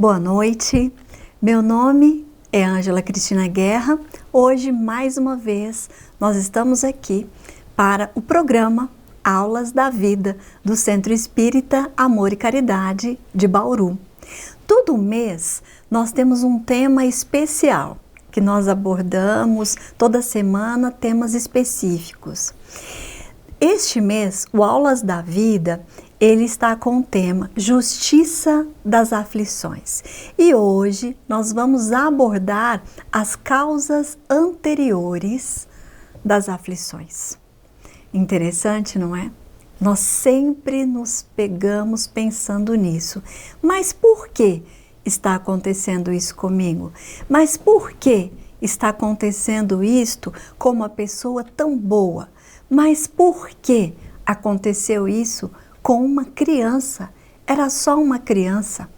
Boa noite, meu nome é Ângela Cristina Guerra. Hoje, mais uma vez, nós estamos aqui para o programa Aulas da Vida do Centro Espírita Amor e Caridade de Bauru. Todo mês nós temos um tema especial que nós abordamos, toda semana temas específicos. Este mês, o Aulas da Vida, ele está com o tema Justiça das Aflições. E hoje nós vamos abordar as causas anteriores das aflições. Interessante, não é? Nós sempre nos pegamos pensando nisso. Mas por que está acontecendo isso comigo? Mas por que está acontecendo isto com uma pessoa tão boa? Mas por que aconteceu isso com uma criança? Era só uma criança.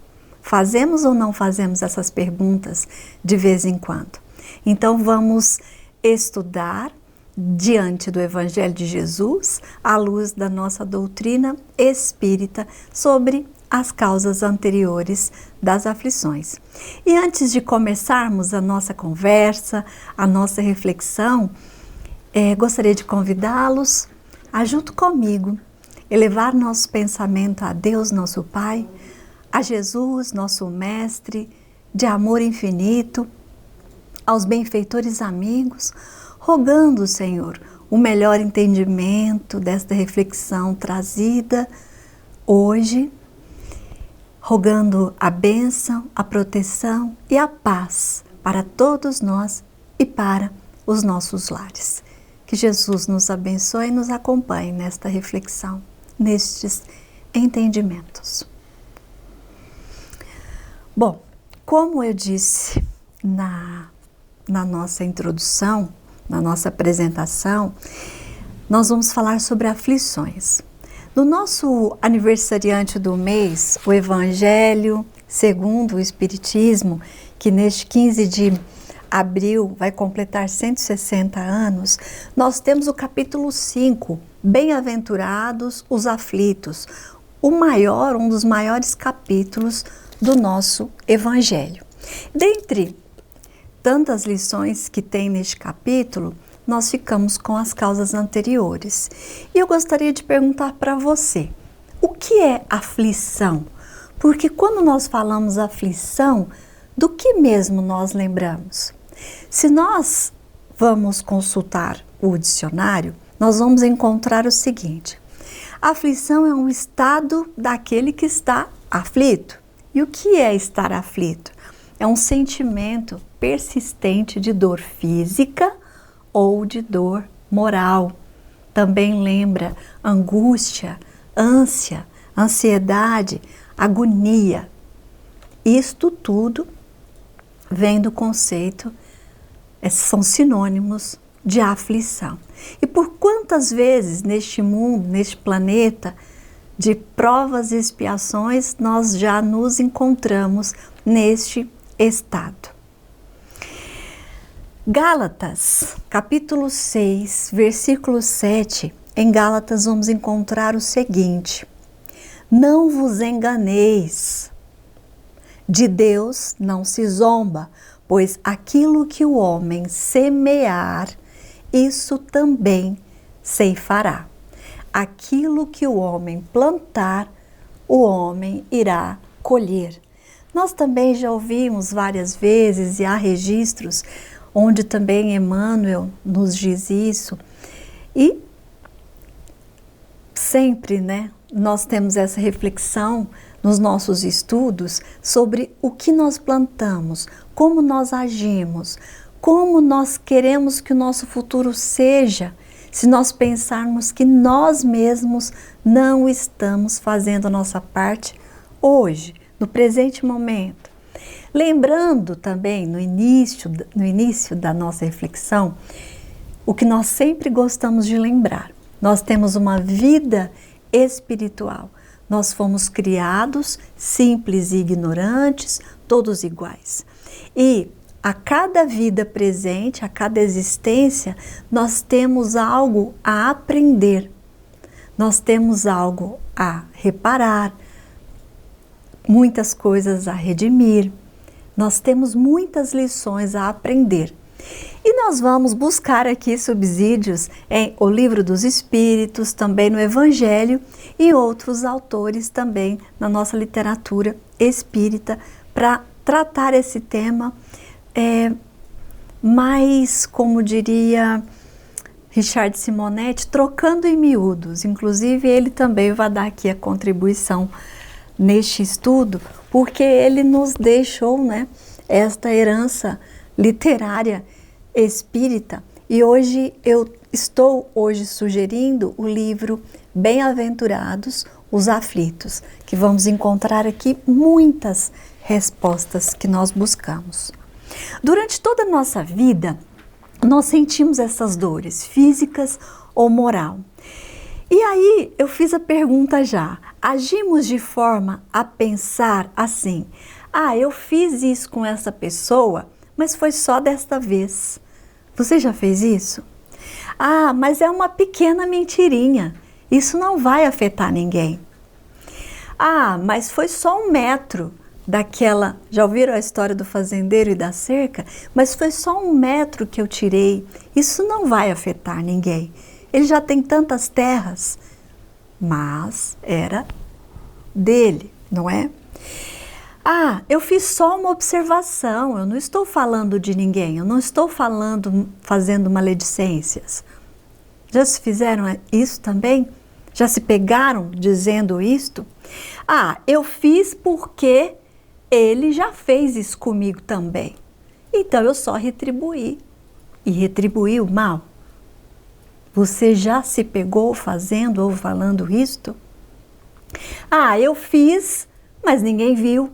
Fazemos ou não fazemos essas perguntas de vez em quando? Então vamos estudar diante do Evangelho de Jesus, à luz da nossa doutrina espírita, sobre as causas anteriores das aflições. E antes de começarmos a nossa conversa, a nossa reflexão, gostaria de convidá-los a, junto comigo, elevar nosso pensamento a Deus, nosso Pai, a Jesus, nosso Mestre de amor infinito, aos benfeitores amigos, rogando, Senhor, o melhor entendimento desta reflexão trazida hoje, rogando a bênção, a proteção e a paz para todos nós e para os nossos lares. Que Jesus nos abençoe e nos acompanhe nesta reflexão, nestes entendimentos. Bom, como eu disse na nossa introdução, na nossa apresentação, nós vamos falar sobre aflições. No nosso aniversariante do mês, o Evangelho segundo o Espiritismo, que neste 15 de abril vai completar 160 anos, nós temos o capítulo 5, Bem-aventurados os aflitos, um dos maiores capítulos do nosso Evangelho. Dentre tantas lições que tem neste capítulo, nós ficamos com as causas anteriores. E eu gostaria de perguntar para você, o que é aflição? Porque quando nós falamos aflição, do que mesmo nós lembramos? Se nós vamos consultar o dicionário, nós vamos encontrar o seguinte: a aflição é um estado daquele que está aflito. E o que é estar aflito? É um sentimento persistente de dor física ou de dor moral. Também lembra angústia, ânsia, ansiedade, agonia. Isto tudo vem do conceito, são sinônimos de aflição. E por quantas vezes neste mundo, neste planeta, de provas e expiações, nós já nos encontramos neste estado. Gálatas, capítulo 6, versículo 7, em Gálatas vamos encontrar o seguinte: não vos enganeis, de Deus não se zomba, pois aquilo que o homem semear, isso também ceifará. Aquilo que o homem plantar, o homem irá colher. Nós também já ouvimos várias vezes, e há registros onde também Emmanuel nos diz isso, e sempre, nós temos essa reflexão nos nossos estudos sobre o que nós plantamos, como nós agimos, como nós queremos que o nosso futuro seja, se nós pensarmos que nós mesmos não estamos fazendo a nossa parte hoje, no presente momento. Lembrando também, no início da nossa reflexão, o que nós sempre gostamos de lembrar: nós temos uma vida espiritual. Nós fomos criados simples e ignorantes, todos iguais. E a cada vida presente, a cada existência, nós temos algo a aprender. Nós temos algo a reparar, muitas coisas a redimir, nós temos muitas lições a aprender. E nós vamos buscar aqui subsídios em O Livro dos Espíritos, também no Evangelho e outros autores também na nossa literatura espírita para tratar esse tema mais, como diria Richard Simonetti, trocando em miúdos. Inclusive ele também vai dar aqui a contribuição neste estudo, porque ele nos deixou, né, esta herança literária espírita. E hoje eu estou sugerindo o livro Bem-aventurados os Aflitos, que vamos encontrar aqui muitas respostas que nós buscamos. Durante toda a nossa vida, nós sentimos essas dores físicas ou moral. E aí eu fiz a pergunta já, agimos de forma a pensar assim: ah, eu fiz isso com essa pessoa, mas foi só desta vez. Você já fez isso? Ah, mas é uma pequena mentirinha, isso não vai afetar ninguém. Ah, mas foi só 1 metro daquela... Já ouviram a história do fazendeiro e da cerca? Mas foi só 1 metro que eu tirei, isso não vai afetar ninguém. Ele já tem tantas terras, mas era dele, não é? Ah, eu fiz só uma observação, eu não estou falando de ninguém, eu não estou fazendo maledicências. Já se fizeram isso também? Já se pegaram dizendo isto? Ah, eu fiz porque ele já fez isso comigo também. Então eu só retribuí. E retribuí o mal. Você já se pegou fazendo ou falando isto? Ah, eu fiz, mas ninguém viu.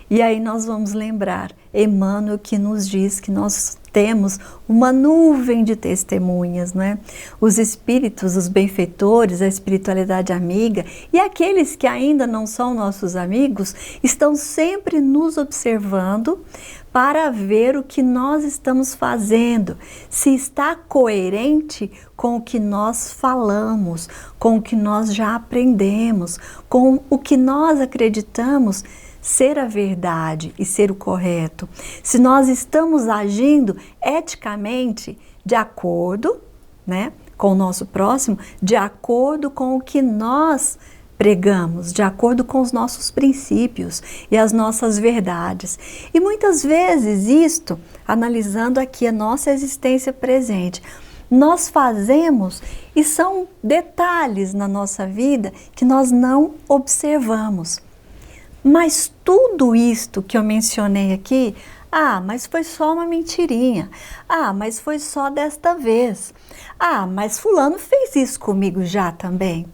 E aí nós vamos lembrar Emmanuel, que nos diz que nós temos uma nuvem de testemunhas, não é? Os espíritos, os benfeitores, a espiritualidade amiga e aqueles que ainda não são nossos amigos estão sempre nos observando para ver o que nós estamos fazendo, se está coerente com o que nós falamos, com o que nós já aprendemos, com o que nós acreditamos ser a verdade e ser o correto. Se nós estamos agindo eticamente de acordo, né, com o nosso próximo, de acordo com o que nós pregamos, de acordo com os nossos princípios e as nossas verdades. E muitas vezes isto, analisando aqui a nossa existência presente, nós fazemos e são detalhes na nossa vida que nós não observamos. Mas tudo isto que eu mencionei aqui, ah, mas foi só uma mentirinha. Ah, mas foi só desta vez. Ah, mas fulano fez isso comigo já também.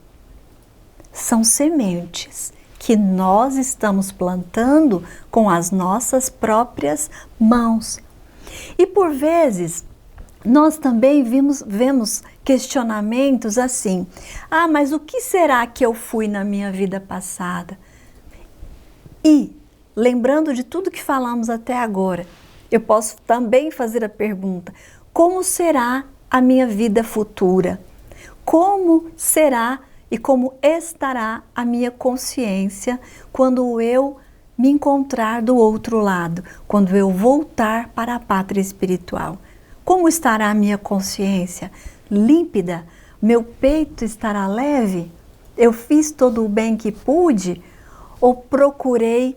São sementes que nós estamos plantando com as nossas próprias mãos. E por vezes, nós também vemos questionamentos assim: ah, mas o que será que eu fui na minha vida passada? E, lembrando de tudo que falamos até agora, eu posso também fazer a pergunta: como será a minha vida futura? Como será e como estará a minha consciência quando eu me encontrar do outro lado, quando eu voltar para a pátria espiritual? Como estará a minha consciência? Límpida? Meu peito estará leve? Eu fiz todo o bem que pude? Ou procurei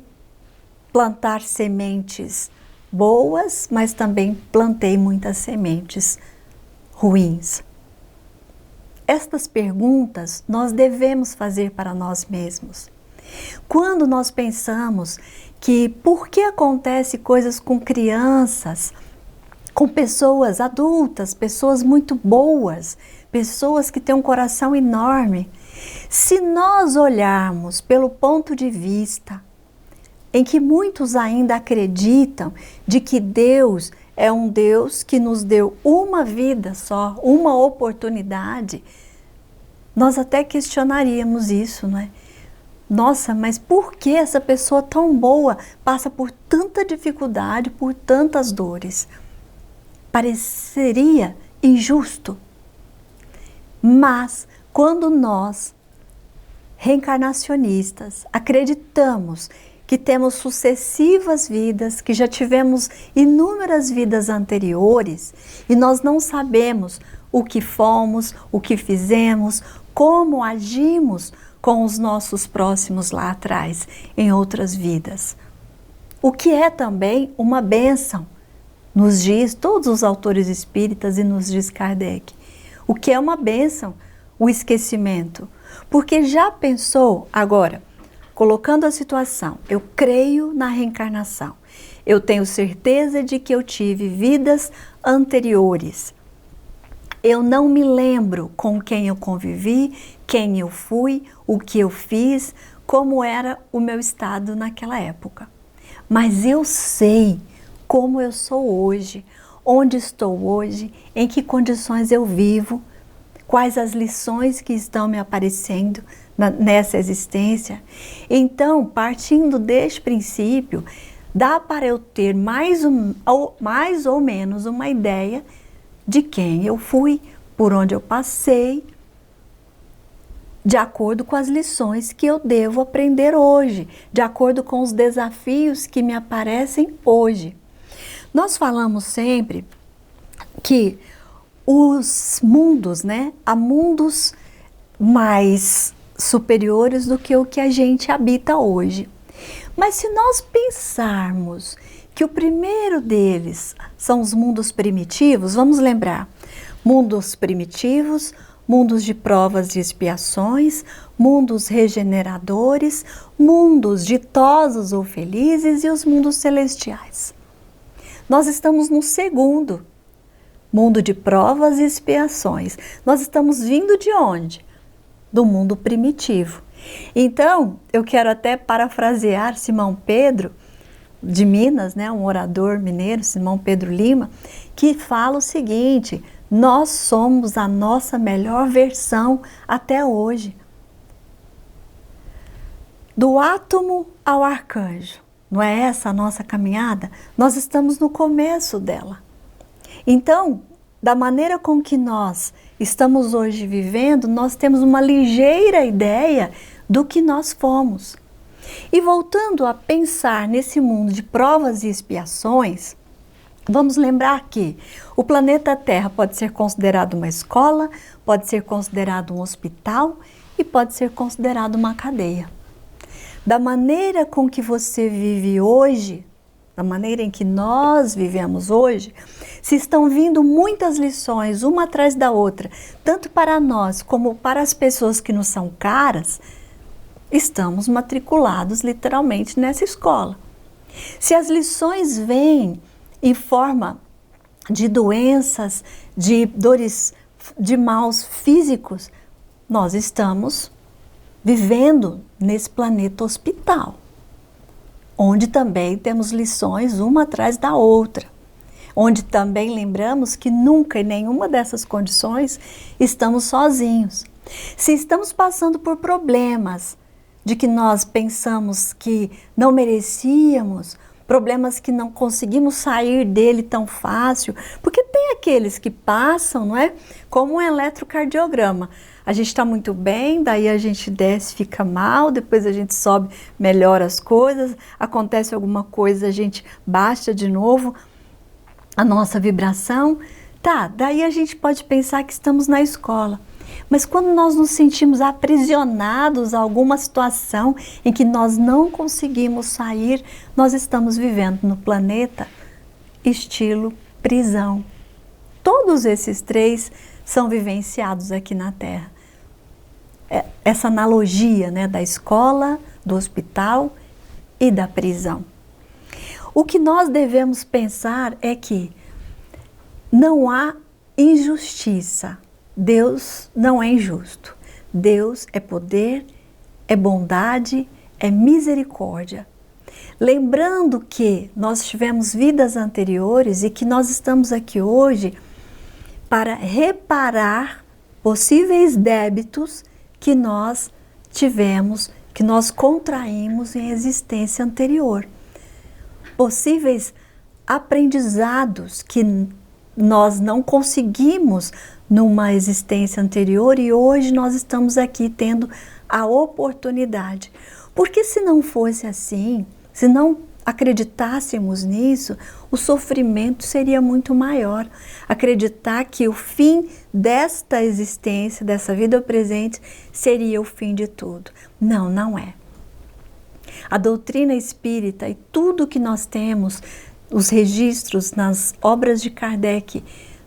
plantar sementes boas, mas também plantei muitas sementes ruins? Estas perguntas nós devemos fazer para nós mesmos. Quando nós pensamos que por que acontece coisas com crianças, com pessoas adultas, pessoas muito boas, pessoas que têm um coração enorme, se nós olharmos pelo ponto de vista em que muitos ainda acreditam de que Deus é um Deus que nos deu uma vida só, uma oportunidade, nós até questionaríamos isso, não é? Nossa, mas por que essa pessoa tão boa passa por tanta dificuldade, por tantas dores? Pareceria injusto. Mas quando nós reencarnacionistas, acreditamos que temos sucessivas vidas, que já tivemos inúmeras vidas anteriores e nós não sabemos o que fomos, o que fizemos, como agimos com os nossos próximos lá atrás, em outras vidas. O que é também uma bênção, nos diz todos os autores espíritas e nos diz Kardec. O que é uma bênção? O esquecimento. Porque já pensou, agora, colocando a situação, eu creio na reencarnação, eu tenho certeza de que eu tive vidas anteriores. Eu não me lembro com quem eu convivi, quem eu fui, o que eu fiz, como era o meu estado naquela época. Mas eu sei como eu sou hoje, onde estou hoje, em que condições eu vivo, quais as lições que estão me aparecendo nessa existência. Então, partindo deste princípio, dá para eu ter mais ou menos uma ideia de quem eu fui, por onde eu passei, de acordo com as lições que eu devo aprender hoje, de acordo com os desafios que me aparecem hoje. Nós falamos sempre que os mundos, há mundos mais superiores do que o que a gente habita hoje. Mas se nós pensarmos que o primeiro deles são os mundos primitivos, vamos lembrar, mundos primitivos, mundos de provas e expiações, mundos regeneradores, mundos ditosos ou felizes e os mundos celestiais. Nós estamos no segundo, mundo de provas e expiações. Nós estamos vindo de onde? Do mundo primitivo. Então, eu quero até parafrasear Simão Pedro, de Minas, um orador mineiro, Simão Pedro Lima, que fala o seguinte: nós somos a nossa melhor versão até hoje. Do átomo ao arcanjo, não é essa a nossa caminhada? Nós estamos no começo dela. Então, da maneira com que nós estamos hoje vivendo, nós temos uma ligeira ideia do que nós fomos. E voltando a pensar nesse mundo de provas e expiações, vamos lembrar que o planeta Terra pode ser considerado uma escola, pode ser considerado um hospital e pode ser considerado uma cadeia. Da maneira com que você vive hoje, da maneira em que nós vivemos hoje, se estão vindo muitas lições, uma atrás da outra, tanto para nós como para as pessoas que nos são caras, estamos matriculados literalmente nessa escola. Se as lições vêm em forma de doenças, de dores, de maus físicos, nós estamos vivendo nesse planeta hospital, onde também temos lições uma atrás da outra, onde também lembramos que nunca em nenhuma dessas condições estamos sozinhos. Se estamos passando por problemas de que nós pensamos que não merecíamos, problemas que não conseguimos sair dele tão fácil, porque tem aqueles que passam, como um eletrocardiograma. A gente está muito bem, daí a gente desce, fica mal, depois a gente sobe, melhora as coisas, acontece alguma coisa, a gente baixa de novo a nossa vibração. Daí a gente pode pensar que estamos na escola. Mas quando nós nos sentimos aprisionados a alguma situação em que nós não conseguimos sair, nós estamos vivendo no planeta estilo prisão. Todos esses três são vivenciados aqui na Terra. Essa analogia da escola, do hospital e da prisão. O que nós devemos pensar é que não há injustiça. Deus não é injusto. Deus é poder, é bondade, é misericórdia. Lembrando que nós tivemos vidas anteriores e que nós estamos aqui hoje para reparar possíveis débitos que nós tivemos, que nós contraímos em existência anterior. Possíveis aprendizados que nós não conseguimos numa existência anterior e hoje nós estamos aqui tendo a oportunidade. Porque se não fosse assim, se não acreditássemos nisso, o sofrimento seria muito maior. Acreditar que o fim desta existência, dessa vida presente, seria o fim de tudo. Não, não é. A doutrina espírita e tudo que nós temos, os registros nas obras de Kardec,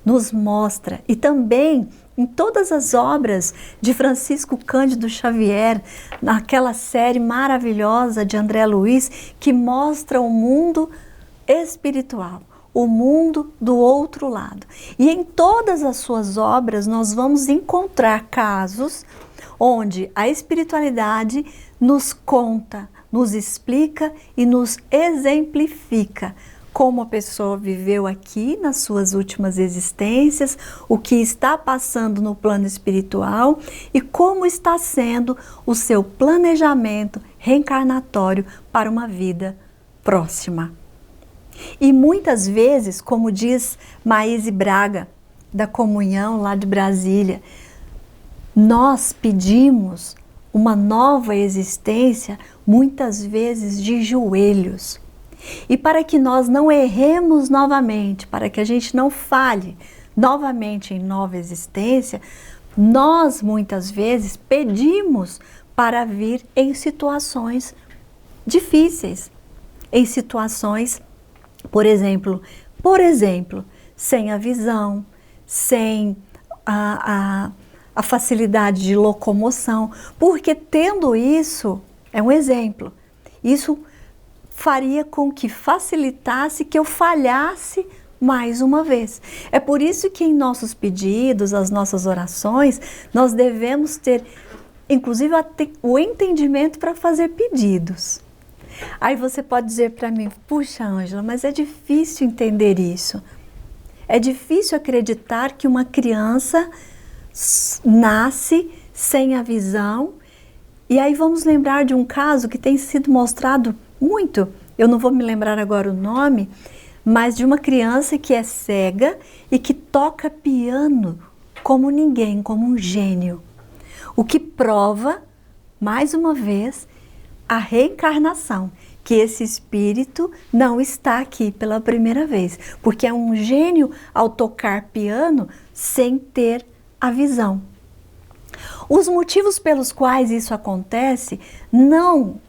nos mostra, e também em todas as obras de Francisco Cândido Xavier, naquela série maravilhosa de André Luiz, que mostra o mundo espiritual, o mundo do outro lado. E em todas as suas obras nós vamos encontrar casos onde a espiritualidade nos conta, nos explica e nos exemplifica como a pessoa viveu aqui nas suas últimas existências, o que está passando no plano espiritual e como está sendo o seu planejamento reencarnatório para uma vida próxima. E muitas vezes, como diz Maíse Braga, da Comunhão lá de Brasília, nós pedimos uma nova existência, muitas vezes de joelhos. E para que nós não erremos novamente, para que a gente não falhe novamente em nova existência, nós muitas vezes pedimos para vir em situações difíceis, em situações, por exemplo, sem a visão, sem a facilidade de locomoção, porque tendo isso, é um exemplo, isso faria com que facilitasse que eu falhasse mais uma vez. É por isso que em nossos pedidos, as nossas orações, nós devemos ter, inclusive, o entendimento para fazer pedidos. Aí você pode dizer para mim, puxa, Ângela, mas é difícil entender isso. É difícil acreditar que uma criança nasce sem a visão. E aí vamos lembrar de um caso que tem sido mostrado muito, eu não vou me lembrar agora o nome, mas de uma criança que é cega e que toca piano como ninguém, como um gênio. O que prova, mais uma vez, a reencarnação, que esse espírito não está aqui pela primeira vez, porque é um gênio ao tocar piano sem ter a visão. Os motivos pelos quais isso acontece, não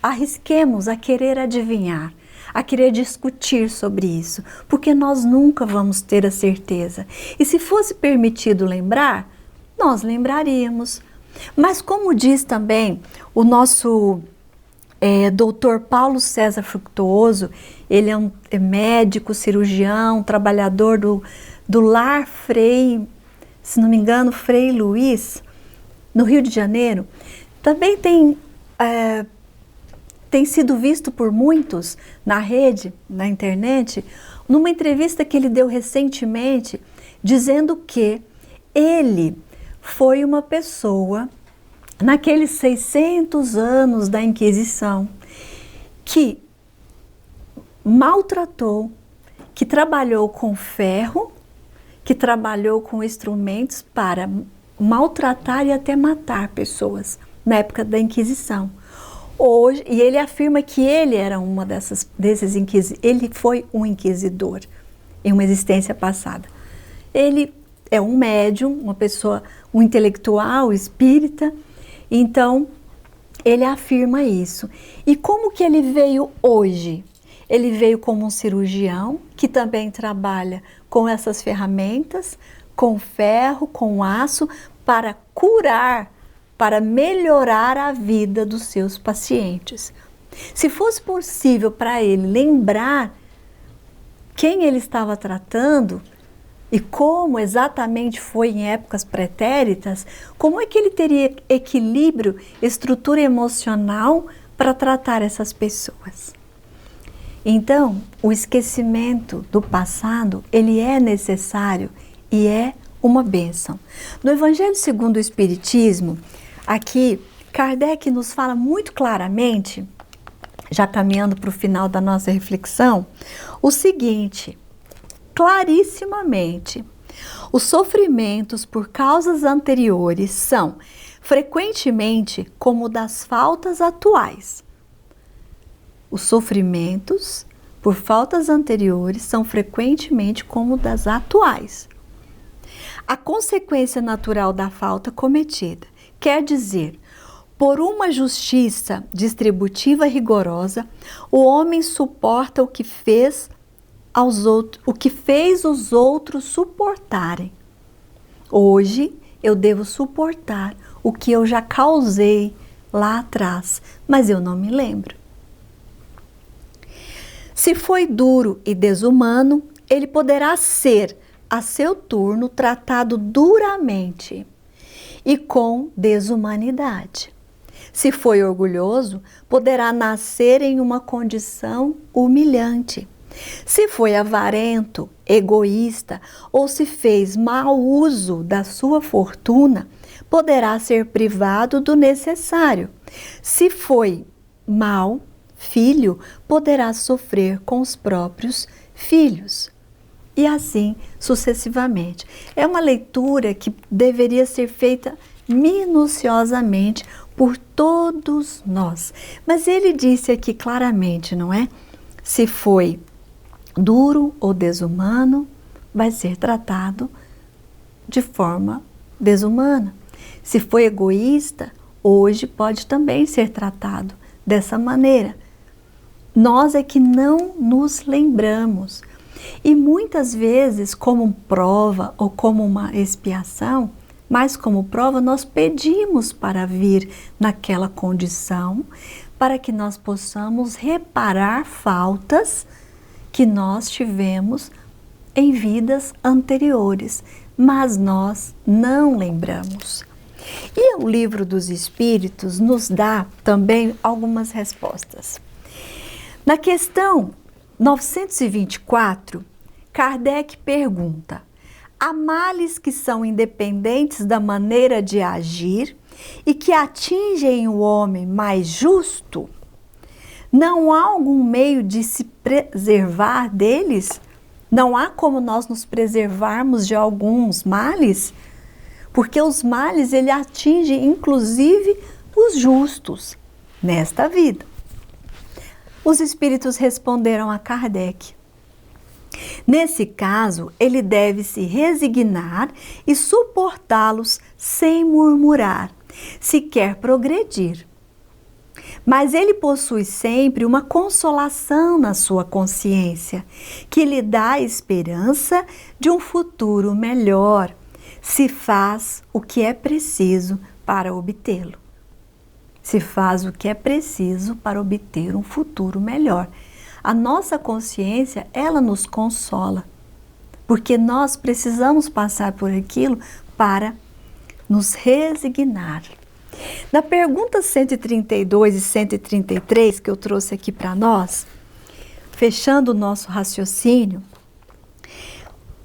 arrisquemos a querer adivinhar, a querer discutir sobre isso, porque nós nunca vamos ter a certeza. E se fosse permitido lembrar, nós lembraríamos. Mas como diz também o nosso doutor Paulo César Fructuoso, ele é médico, cirurgião, trabalhador do Lar Frei, se não me engano, Frei Luiz, no Rio de Janeiro, também tem sido visto por muitos na rede, na internet, numa entrevista que ele deu recentemente, dizendo que ele foi uma pessoa, naqueles 600 anos da Inquisição, que maltratou, que trabalhou com ferro, que trabalhou com instrumentos para maltratar e até matar pessoas na época da Inquisição. Hoje, e ele afirma que ele era desses inquisidores, ele foi um inquisidor em uma existência passada. Ele é um médium, uma pessoa, um intelectual, espírita, então ele afirma isso. E como que ele veio hoje? Ele veio como um cirurgião, que também trabalha com essas ferramentas, com ferro, com aço, para curar, para melhorar a vida dos seus pacientes. Se fosse possível para ele lembrar quem ele estava tratando e como exatamente foi em épocas pretéritas, como é que ele teria equilíbrio, estrutura emocional para tratar essas pessoas? Então, o esquecimento do passado, ele é necessário e é uma bênção. No Evangelho segundo o Espiritismo, aqui, Kardec nos fala muito claramente, já caminhando para o final da nossa reflexão, o seguinte: clarissimamente. Os sofrimentos por causas anteriores são frequentemente como das faltas atuais. Os sofrimentos por faltas anteriores são frequentemente como das atuais. A consequência natural da falta cometida quer dizer, por uma justiça distributiva rigorosa, o homem suporta o que fez os outros suportarem. Hoje eu devo suportar o que eu já causei lá atrás, mas eu não me lembro. Se foi duro e desumano, ele poderá ser, a seu turno, tratado duramente e com desumanidade. Se foi orgulhoso, poderá nascer em uma condição humilhante. Se foi avarento, egoísta ou se fez mau uso da sua fortuna, poderá ser privado do necessário. Se foi mau filho, poderá sofrer com os próprios filhos. E assim sucessivamente. É uma leitura que deveria ser feita minuciosamente por todos nós. Mas ele disse aqui claramente, não é? Se foi duro ou desumano, vai ser tratado de forma desumana. Se foi egoísta, hoje pode também ser tratado dessa maneira. Nós é que não nos lembramos. E muitas vezes, como prova ou como uma expiação, mas como prova, nós pedimos para vir naquela condição, para que nós possamos reparar faltas que nós tivemos em vidas anteriores, mas nós não lembramos. E o Livro dos Espíritos nos dá também algumas respostas. Na questão 924, Kardec pergunta: há males que são independentes da maneira de agir e que atingem o homem mais justo? Não há algum meio de se preservar deles? Não há como nós nos preservarmos de alguns males? Porque os males, ele atinge inclusive os justos nesta vida. Os espíritos responderam a Kardec: nesse caso, ele deve se resignar e suportá-los sem murmurar, se quer progredir. Mas ele possui sempre uma consolação na sua consciência, que lhe dá a esperança de um futuro melhor, se faz o que é preciso para obtê-lo. Se faz o que é preciso para obter um futuro melhor. A nossa consciência, ela nos consola, porque nós precisamos passar por aquilo para nos resignar. Na pergunta 132 e 133 que eu trouxe aqui para nós, fechando o nosso raciocínio,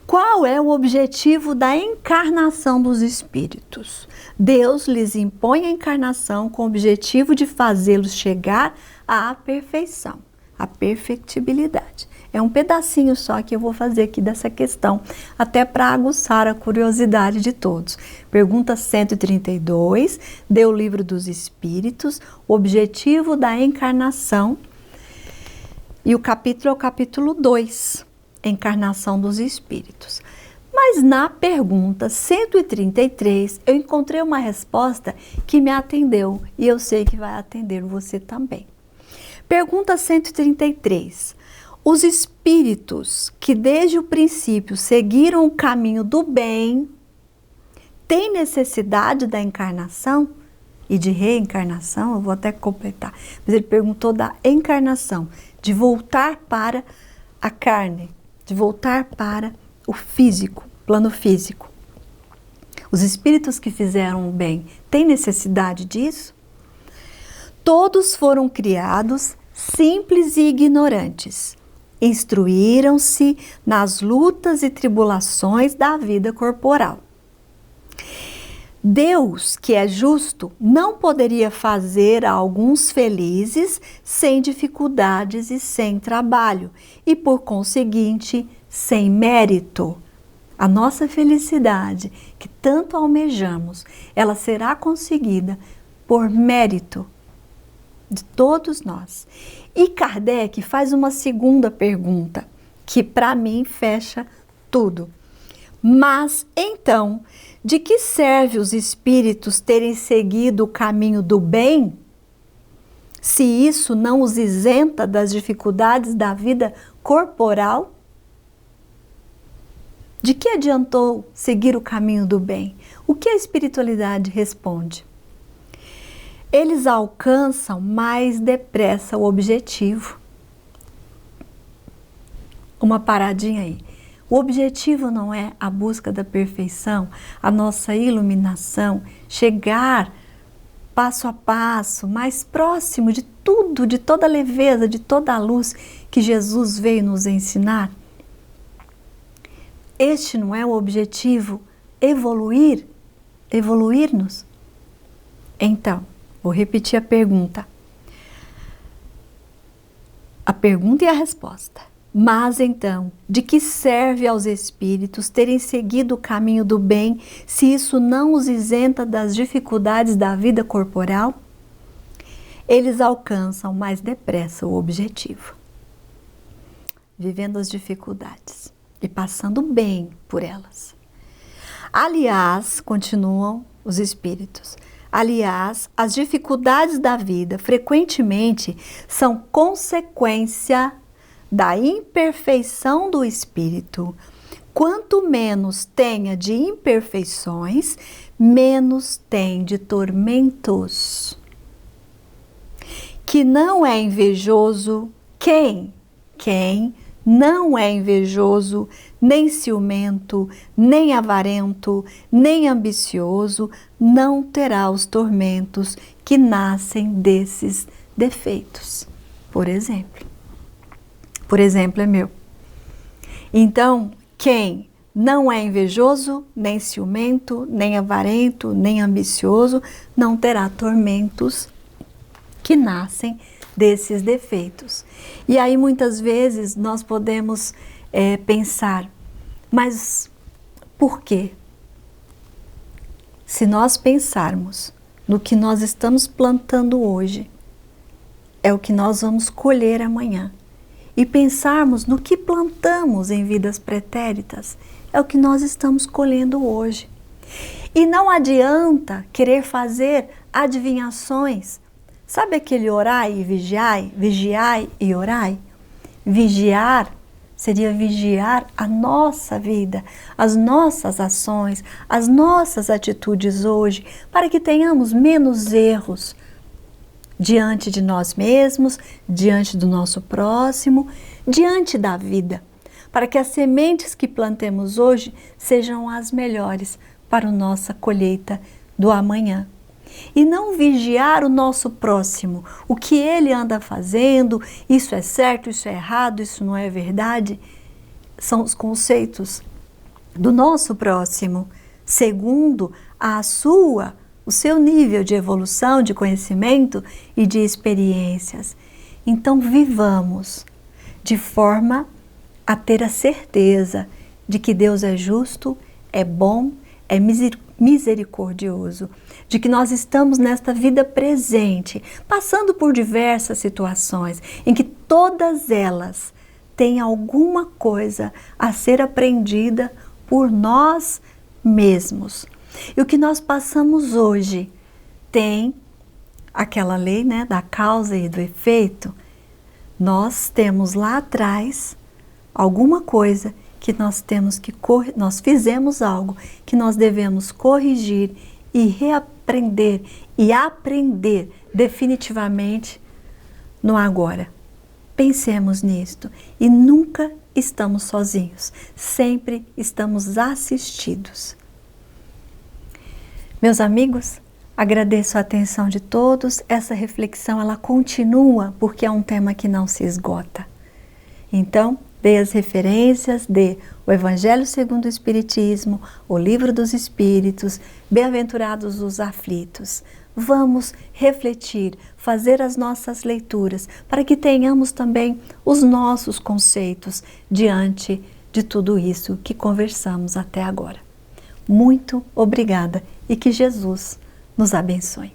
qual é o objetivo da encarnação dos espíritos? Deus lhes impõe a encarnação com o objetivo de fazê-los chegar à perfeição, à perfectibilidade. É um pedacinho só que eu vou fazer aqui dessa questão, até para aguçar a curiosidade de todos. Pergunta 132, deu o Livro dos Espíritos, o objetivo da encarnação, e o capítulo é o capítulo 2, Encarnação dos Espíritos. Mas na pergunta 133, eu encontrei uma resposta que me atendeu, e eu sei que vai atender você também. Pergunta 133. Os espíritos que desde o princípio seguiram o caminho do bem têm necessidade da encarnação e de reencarnação? Eu vou até completar. Mas ele perguntou da encarnação, de voltar para a carne, de voltar para o físico, plano físico. Os espíritos que fizeram o bem têm necessidade disso? Todos foram criados simples e ignorantes. Instruíram-se nas lutas e tribulações da vida corporal. Deus, que é justo, não poderia fazer a alguns felizes sem dificuldades e sem trabalho, e por conseguinte, sem mérito, a nossa felicidade, que tanto almejamos, ela será conseguida por mérito de todos nós. E Kardec faz uma segunda pergunta, que para mim fecha tudo. Mas então, de que serve os espíritos terem seguido o caminho do bem, se isso não os isenta das dificuldades da vida corporal? De que adiantou seguir o caminho do bem? O que a espiritualidade responde? Eles alcançam mais depressa o objetivo. Uma paradinha aí. O objetivo não é a busca da perfeição, a nossa iluminação, chegar passo a passo, mais próximo de tudo, de toda a leveza, de toda a luz que Jesus veio nos ensinar? Este não é o objetivo? Evoluir-nos? Então, vou repetir a pergunta. A pergunta e a resposta. Mas então, de que serve aos espíritos terem seguido o caminho do bem, se isso não os isenta das dificuldades da vida corporal? Eles alcançam mais depressa o objetivo, vivendo as dificuldades e passando bem por elas. Aliás, continuam os espíritos, aliás, as dificuldades da vida frequentemente são consequência da imperfeição do espírito. Quanto menos tenha de imperfeições, menos tem de tormentos. Que não é invejoso, quem não é invejoso, nem ciumento, nem avarento, nem ambicioso, não terá os tormentos que nascem desses defeitos. Por exemplo é meu. Então, quem não é invejoso, nem ciumento, nem avarento, nem ambicioso, não terá tormentos que nascem desses defeitos. E aí muitas vezes nós podemos pensar, mas por quê? Se nós pensarmos no que nós estamos plantando hoje, é o que nós vamos colher amanhã. E pensarmos no que plantamos em vidas pretéritas, é o que nós estamos colhendo hoje. E não adianta querer fazer adivinhações. Sabe aquele orai e vigiai, vigiai e orai? Vigiar seria vigiar a nossa vida, as nossas ações, as nossas atitudes hoje, para que tenhamos menos erros diante de nós mesmos, diante do nosso próximo, diante da vida, para que as sementes que plantemos hoje sejam as melhores para a nossa colheita do amanhã. E não vigiar o nosso próximo, o que ele anda fazendo, isso é certo, isso é errado, isso não é verdade, são os conceitos do nosso próximo, segundo o seu nível de evolução, de conhecimento e de experiências. Então vivamos de forma a ter a certeza de que Deus é justo, é bom, é misericordioso, de que nós estamos nesta vida presente, passando por diversas situações, em que todas elas têm alguma coisa a ser aprendida por nós mesmos. E o que nós passamos hoje tem aquela lei, né, da causa e do efeito. Nós temos lá atrás alguma coisa que nós temos que nós fizemos algo que nós devemos corrigir e reaprender e aprender definitivamente no agora. Pensemos nisto e nunca estamos sozinhos, sempre estamos assistidos. Meus amigos, agradeço a atenção de todos. Essa reflexão ela continua porque é um tema que não se esgota. Então, dê as referências, dê o Evangelho segundo o Espiritismo, o Livro dos Espíritos, Bem-aventurados os aflitos. Vamos refletir, fazer as nossas leituras, para que tenhamos também os nossos conceitos diante de tudo isso que conversamos até agora. Muito obrigada e que Jesus nos abençoe.